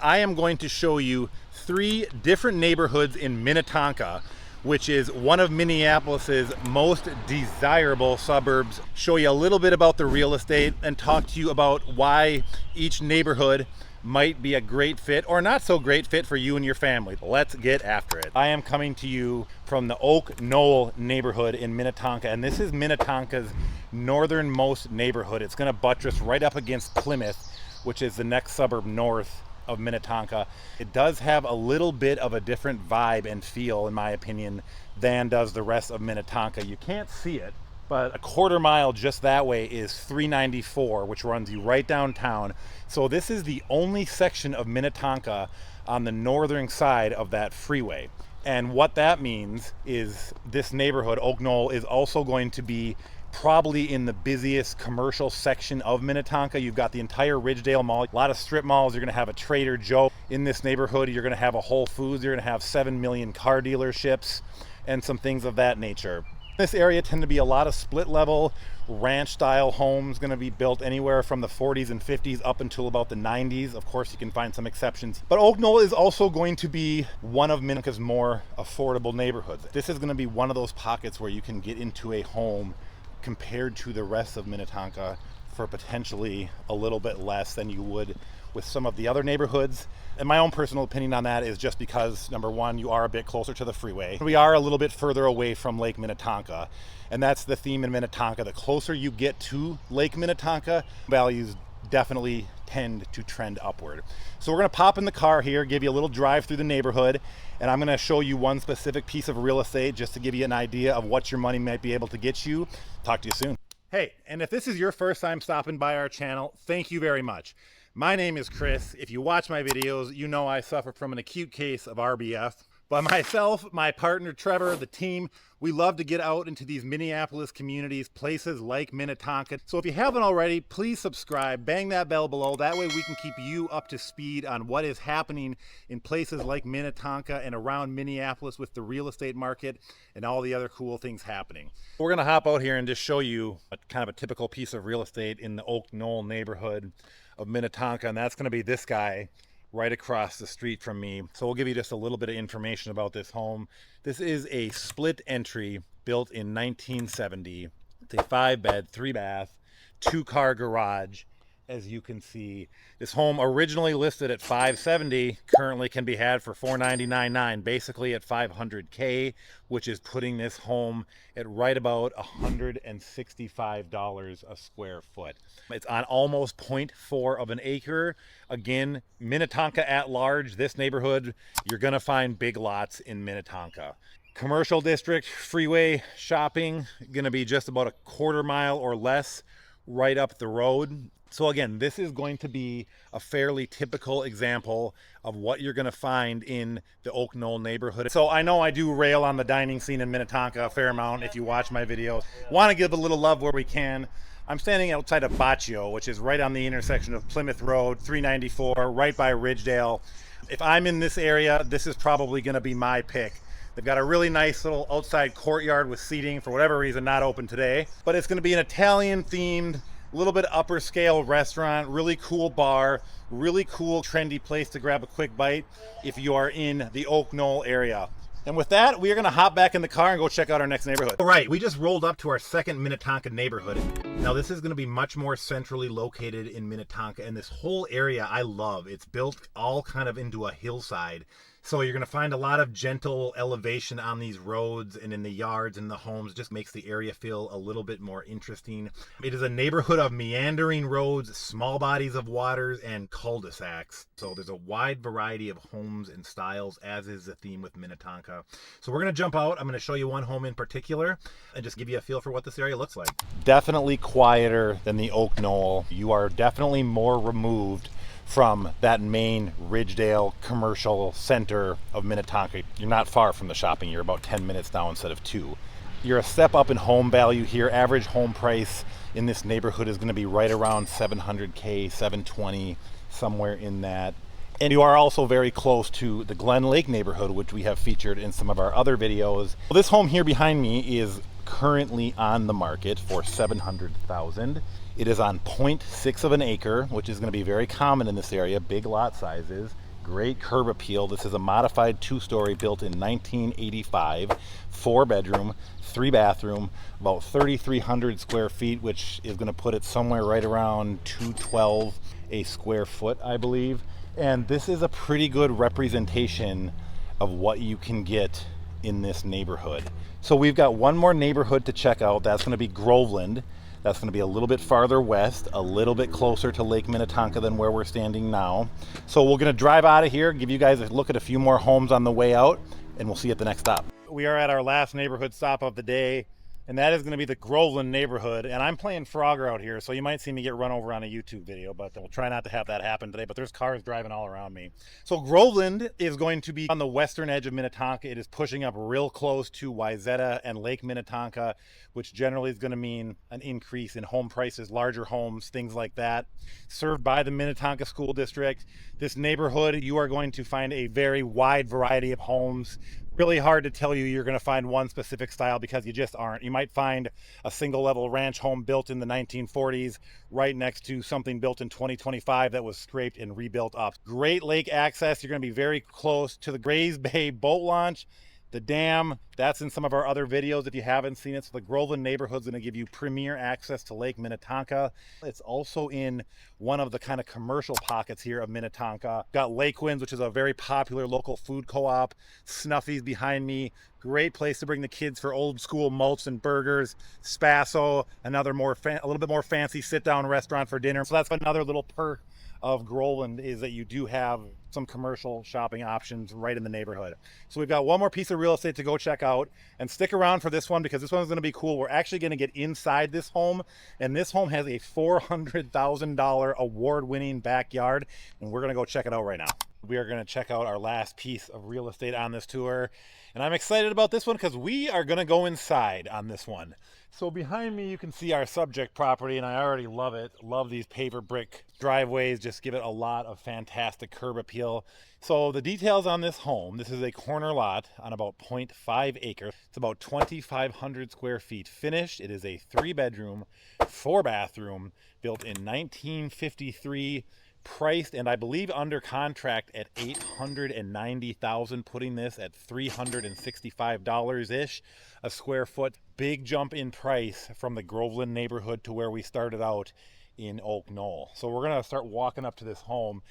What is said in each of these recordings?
I am going to show you 3 different neighborhoods in Minnetonka, which is one of Minneapolis's most desirable suburbs. Show you a little bit about the real estate and talk to you about why each neighborhood might be a great fit or not so great fit for you and your family. Let's get after it. I am coming to you from the Oak Knoll neighborhood in Minnetonka, and this is Minnetonka's northernmost neighborhood. It's gonna buttress right up against Plymouth, which is the next suburb north of Minnetonka. It does have a little bit of a different vibe and feel, in my opinion, than does the rest of Minnetonka. You can't see it, but a quarter mile just that way is 394, which runs you right downtown. So this is the only section of Minnetonka on the northern side of that freeway. And what that means is this neighborhood, Oak Knoll, is also going to be probably in the busiest commercial section of Minnetonka. You've got the entire Ridgedale Mall, a lot of strip malls. You're gonna have a Trader Joe in this neighborhood. You're gonna have a Whole Foods. You're gonna have 7 million car dealerships and some things of that nature. This area tend to be a lot of split level ranch style homes, going to be built anywhere from the 40s and 50s up until about the 90s. Of course, you can find some exceptions, but Oak Knoll is also going to be one of Minnetonka's more affordable neighborhoods. This is going to be one of those pockets where you can get into a home compared to the rest of Minnetonka for potentially a little bit less than you would with some of the other neighborhoods. And my own personal opinion on that is just because, number one, you are a bit closer to the freeway. We are a little bit further away from Lake Minnetonka, and that's the theme in Minnetonka. The closer you get to Lake Minnetonka, values definitely tend to trend upward. So we're gonna pop in the car here, give you a little drive through the neighborhood, and I'm gonna show you one specific piece of real estate just to give you an idea of what your money might be able to get you. Talk to you soon. Hey, and if this is your first time stopping by our channel, thank you very much. My name is Chris. If you watch my videos, you know I suffer from an acute case of RBF. But myself, my partner Trevor, the team, we love to get out into these Minneapolis communities, places like Minnetonka. So if you haven't already, please subscribe, bang that bell below. That way we can keep you up to speed on what is happening in places like Minnetonka and around Minneapolis with the real estate market and all the other cool things happening. We're gonna hop out here and just show you a kind of a typical piece of real estate in the Oak Knoll neighborhood of Minnetonka, and that's gonna be this guy right across the street from me. So we'll give you just a little bit of information about this home. This is a split entry built in 1970. It's a 5-bed, 3-bath, 2-car garage. As you can see, this home originally listed at $570, currently can be had for $499.9, basically at $500K, which is putting this home at right about $165 a square foot. It's on almost 0.4 of an acre. Again, Minnetonka at large, this neighborhood, you're gonna find big lots in Minnetonka. Commercial district, freeway, shopping, gonna be just about a quarter mile or less right up the road. So again, this is going to be a fairly typical example of what you're going to find in the Oak Knoll neighborhood. So I know I do rail on the dining scene in Minnetonka a fair amount if you watch my videos. Want to give a little love where we can. I'm standing outside of Baccio, which is right on the intersection of Plymouth Road, 394, right by Ridgedale. If I'm in this area, this is probably going to be my pick. They've got a really nice little outside courtyard with seating, for whatever reason not open today, but it's going to be an Italian themed, a little bit upper scale restaurant, really cool bar, really cool trendy place to grab a quick bite if you are in the Oak Knoll area. And with that, we are gonna hop back in the car and go check out our next neighborhood. All right, we just rolled up to our second Minnetonka neighborhood. Now this is gonna be much more centrally located in Minnetonka, and this whole area I love. It's built all kind of into a hillside. So you're going to find a lot of gentle elevation on these roads and in the yards and the homes. Just makes the area feel a little bit more interesting. It is a neighborhood of meandering roads, small bodies of waters, and cul-de-sacs. So there's a wide variety of homes and styles, as is the theme with Minnetonka. So we're going to jump out. I'm going to show you one home in particular and just give you a feel for what this area looks like. Definitely quieter than the Oak Knoll. You are definitely more removed from that main Ridgedale commercial center of Minnetonka. You're not far from the shopping. You're about 10 minutes now instead of 2. You're a step up in home value here. Average home price in this neighborhood is going to be right around $700K, $720, somewhere in that. And you are also very close to the Glen Lake neighborhood, which we have featured in some of our other videos. Well, this home here behind me is currently on the market for $700,000. It is on 0.6 of an acre, which is going to be very common in this area, big lot sizes. Great curb appeal. This is a modified two-story built in 1985, 4-bedroom, 3-bathroom, about 3,300 square feet, which is going to put it somewhere right around 212 a square foot, I believe. And this is a pretty good representation of what you can get in this neighborhood. So we've got one more neighborhood to check out. That's going to be Groveland. That's going to be a little bit farther west, a little bit closer to Lake Minnetonka than where we're standing now. So we're going to drive out of here, give you guys a look at a few more homes on the way out, and we'll see you at the next stop. We are at our last neighborhood stop of the day, and that is going to be the Groveland neighborhood. And I'm playing Frogger out here, so you might see me get run over on a YouTube video, but we'll try not to have that happen today. But there's cars driving all around me. So Groveland is going to be on the western edge of Minnetonka. It is pushing up real close to Wayzata and Lake Minnetonka, which generally is going to mean an increase in home prices, larger homes, things like that. Served by the Minnetonka School District. This neighborhood, you are going to find a very wide variety of homes. Really hard to tell you you're going to find one specific style because you just aren't. You might find a single level ranch home built in the 1940s right next to something built in 2025 that was scraped and rebuilt up. Great lake access. You're going to be very close to the Grays Bay boat launch. The dam, that's in some of our other videos if you haven't seen it. So the Groveland neighborhood is going to give you premier access to Lake Minnetonka. It's also in one of the kind of commercial pockets here of Minnetonka. Got Lake Winds, which is a very popular local food co-op. Snuffy's behind me. Great place to bring the kids for old school mulch and burgers. Spasso, another a little bit more fancy sit-down restaurant for dinner. So that's another little perk of Groveland, is that you do have some commercial shopping options right in the neighborhood. So we've got one more piece of real estate to go check out, and stick around for this one because this one's going to be cool. We're actually going to get inside this home, and this home has a $400,000 award-winning backyard, and we're going to go check it out right now. We are going to check out our last piece of real estate on this tour, and I'm excited about this one because we are going to go inside on this one. So behind me you can see our subject property, and I already love it. Love these paver brick driveways, just give it a lot of fantastic curb appeal. So the details on this home, this is a corner lot on about 0.5 acres. It's about 2,500 square feet finished. It is a 3-bedroom, 4-bathroom, built in 1953, priced and I believe under contract at $890,000, putting this at $365-ish a square foot. Big jump in price from the Groveland neighborhood to where we started out in Oak Knoll. So we're gonna start walking up to this home,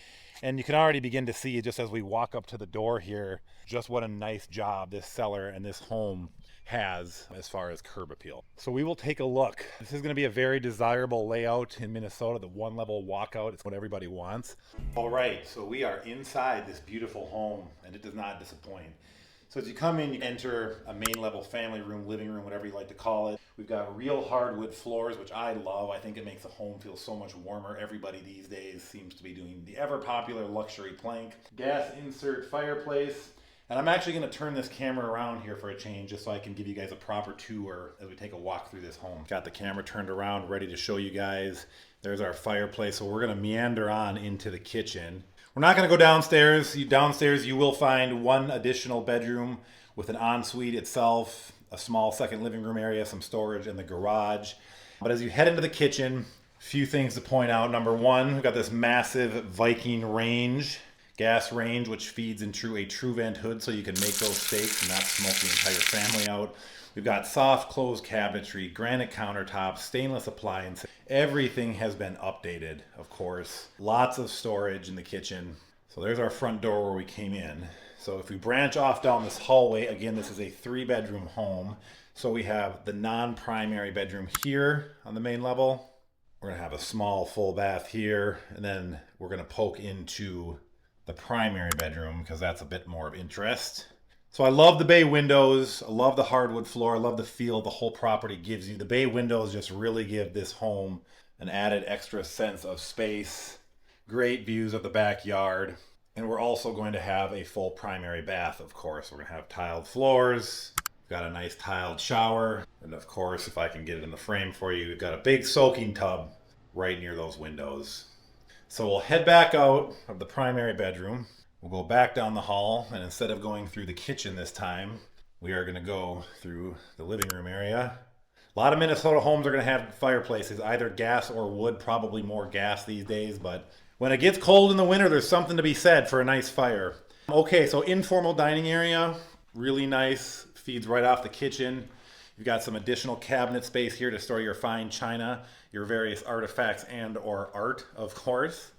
and you can already begin to see just as we walk up to the door here just what a nice job this seller and this home has as far as curb appeal. So we will take a look. This is going to be a very desirable layout in Minnesota. The one level walkout, it's what everybody wants. All right, so we are inside this beautiful home, and it does not disappoint. So as you come in, you enter a main level family room, living room, whatever you like to call it. We've got real hardwood floors, which I love. I think it makes the home feel so much warmer. Everybody these days seems to be doing the ever popular luxury plank. Gas insert fireplace. And I'm actually going to turn this camera around here for a change just so I can give you guys a proper tour as we take a walk through this home. Got the camera turned around, ready to show you guys. There's our fireplace. So we're going to meander on into the kitchen. We're not going to go downstairs. Downstairs you will find one additional bedroom with an ensuite itself, a small second living room area, some storage in the garage. But as you head into the kitchen, a few things to point out. Number one, we've got this massive Viking range. Gas range, which feeds into a true vent hood so you can make those steaks and not smoke the entire family out. We've got soft closed cabinetry, granite countertops, stainless appliances. Everything has been updated, of course. Lots of storage in the kitchen. So there's our front door where we came in. So if we branch off down this hallway, again, this is a 3-bedroom home. So we have the non-primary bedroom here on the main level. We're gonna have a small full bath here, and then we're gonna poke into the primary bedroom because that's a bit more of interest. So I love the bay windows. I love the hardwood floor. I love the feel the whole property gives you. The bay windows just really give this home an added extra sense of space. Great views of the backyard. And we're also going to have a full primary bath, of course. We're going to have tiled floors. We've got a nice tiled shower. And of course, if I can get it in the frame for you, we've got a big soaking tub right near those windows. So we'll head back out of the primary bedroom. We'll go back down the hall, and instead of going through the kitchen this time, we are going to go through the living room area. A lot of Minnesota homes are going to have fireplaces, either gas or wood, probably more gas these days, but When it gets cold in the winter, there's something to be said for a nice fire. Okay, so informal dining area, really nice, feeds right off the kitchen. You've got some additional cabinet space here to store your fine china, your various artifacts and or art, of course.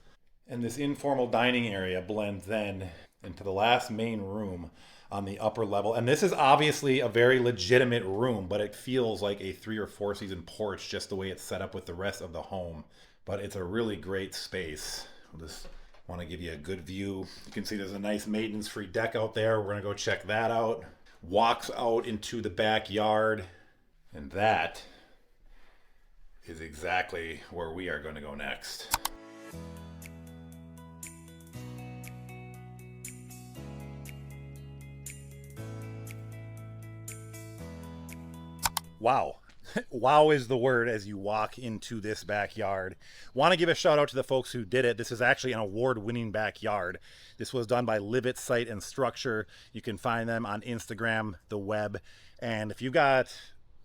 And this informal dining area blends then into the last main room on the upper level. And this is obviously a very legitimate room, but it feels like a 3 or 4 season porch just the way it's set up with the rest of the home. But it's a really great space. I'll just want to give you a good view. You can see there's a nice maintenance-free deck out there. We're going to go check that out. Walks out into the backyard. And that is exactly where we are going to go next. Wow. Wow is the word as you walk into this backyard. Want to give a shout out to the folks who did it. This is actually an award-winning backyard. This was done by Live It Site and Structure. You can find them on Instagram, the web. And if you got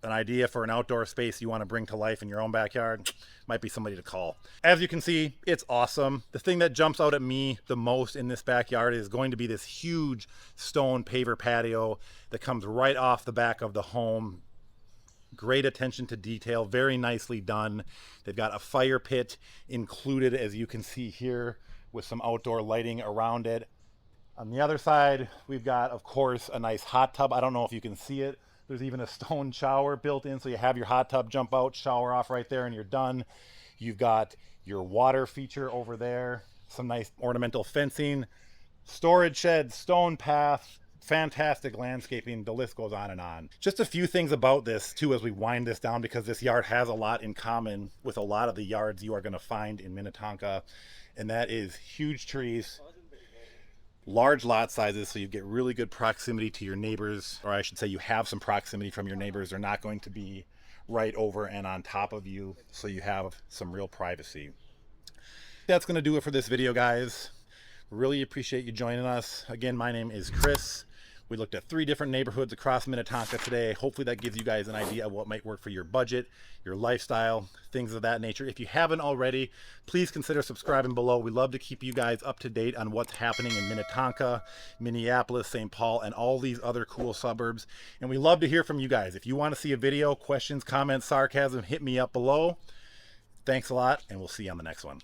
an idea for an outdoor space you want to bring to life in your own backyard, might be somebody to call. As you can see, it's awesome. The thing that jumps out at me the most in this backyard is going to be this huge stone paver patio that comes right off the back of the home. Great attention to detail, very nicely done. They've got a fire pit included, as you can see here, with some outdoor lighting around it. On the other side, we've got, of course, a nice hot tub. I don't know if you can see it. There's even a stone shower built in, so you have your hot tub jump out, shower off right there, and you're done. You've got your water feature over there, some nice ornamental fencing, storage shed, stone path, fantastic landscaping. The list goes on and on. Just a few things about this too as we wind this down, because this yard has a lot in common with a lot of the yards you are going to find in Minnetonka, and that is huge trees, large lot sizes, so you get really good proximity to your neighbors, or I should say you have some proximity from your neighbors. They're not going to be right over and on top of you, so you have some real privacy. That's going to do it for this video, guys. Really appreciate you joining us. Again, my name is Chris. We looked at 3 different neighborhoods across Minnetonka today. Hopefully that gives you guys an idea of what might work for your budget, your lifestyle, things of that nature. If you haven't already, please consider subscribing below. We love to keep you guys up to date on what's happening in Minnetonka, Minneapolis, St. Paul, and all these other cool suburbs. And we love to hear from you guys. If you want to see a video, questions, comments, sarcasm, hit me up below. Thanks a lot, and we'll see you on the next one.